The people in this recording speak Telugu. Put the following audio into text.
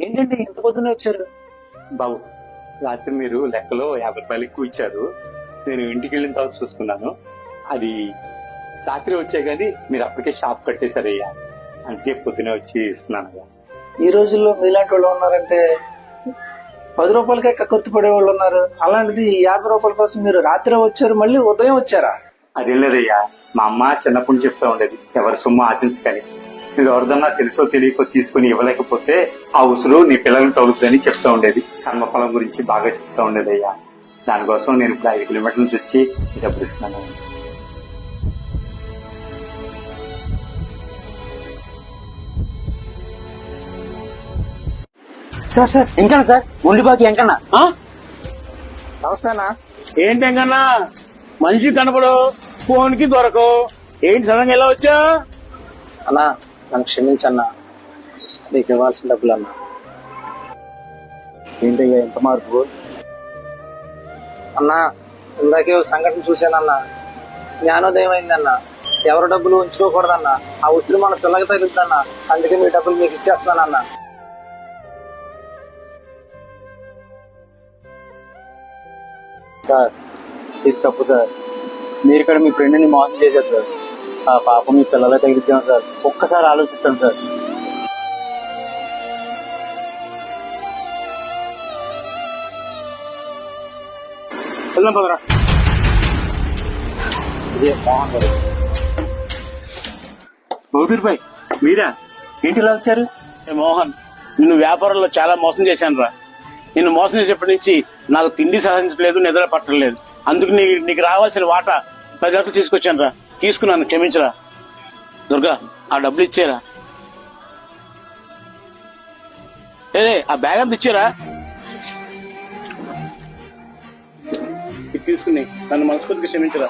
ఏంటండి ఇంత పొద్దునే వచ్చారు? బాబు, రాత్రి మీరు లెక్కలో 50 రూపాయలు ఎక్కువ ఇచ్చారు. నేను ఇంటికి వెళ్ళిన తర్వాత చూసుకున్నాను. అది రాత్రి వచ్చే గానీ మీరు అప్పటికే షాప్ కట్టేశారయ్యా. అందుకే పొద్దునే వచ్చి ఇస్తున్నాను. ఈ రోజుల్లో మీలాంటి వాళ్ళు ఉన్నారంటే 10 రూపాయలకే కక్కుర్తి పడే వాళ్ళు ఉన్నారు. అలాంటిది 50 రూపాయల కోసం మీరు రాత్రి వచ్చారు, మళ్ళీ ఉదయం వచ్చారా? అదేం లేదయ్యా, మా అమ్మ చిన్నప్పుడు చెప్తా ఉండేది, ఎవరి సొమ్ము ఆశించకని. మీరు ఎవరిదన్నా తెలుసో తెలియకో తీసుకుని ఇవ్వలేకపోతే ఆ ఉసురు నీ పిల్లలను తగులుతుందని చెప్తా ఉండేది. కర్మఫలం గురించి బాగా చెప్తా ఉండేది అయ్యా. దానికోసం నేను ఇప్పుడు 5 కిలోమీటర్ల నుంచి వచ్చి డబ్బులు ఇస్తున్నాను. సార్ సార్ ఎంకన్నా సార్, ఉండిపోకి ఎంకన్నా. నమస్తే అన్న. ఏంటి ఎంకన్నా మనిషి కనపడు, ఫోన్ కి దొరకవు, ఏంటి సడన్ గా ఎలా వచ్చా? అన్నా నన్ను క్షమించన్నా, నీకు ఇవ్వాల్సిన డబ్బులు అన్నా. ఏంటయ్యా ఎంత మార్పు? అన్నా ఇందాకే ఓ సంఘటన చూశానన్నా, జ్ఞానోదయం అయిందన్నా. ఎవరి డబ్బులు ఉంచుకోకూడదన్నా, ఆ ఉసిరి మన పిల్లకి తగులుతుందన్నా. అందుకే మీ డబ్బులు మీకు ఇచ్చేస్తానన్నా. సార్ ఇది తప్పు సార్, మీరు ఇక్కడ మీ ఫ్రెండ్ని మోసం చేశారు సార్. ఆ పాపం మీ పిల్లలే తగిలిద్దాం సార్, ఒక్కసారి ఆలోచించండి సార్. వెళ్దాం పదరా. ఇదే మోహన్ గారు. బౌదూర్ భాయ్, మీరా? ఏంటి ఇలా వచ్చారు? మోహన్, నిన్ను వ్యాపారంలో చాలా మోసం చేశాను రా. నిన్ను మోసం చేసేప్పటి నుంచి నాకు తిండి సాధించలేదు, నిద్ర పట్టలేదు. అందుకు నీకు రావాల్సిన వాటా 10 లక్షలు తీసుకొచ్చాను రా. తీసుకున్నాను, క్షమించరా. దుర్గా ఆ డబ్బులు ఇచ్చారా? ఆ బ్యాగ్ అంతా ఇచ్చారా? ఇది తీసుకుని నన్ను మనస్ఫూర్తిగా క్షమించరా.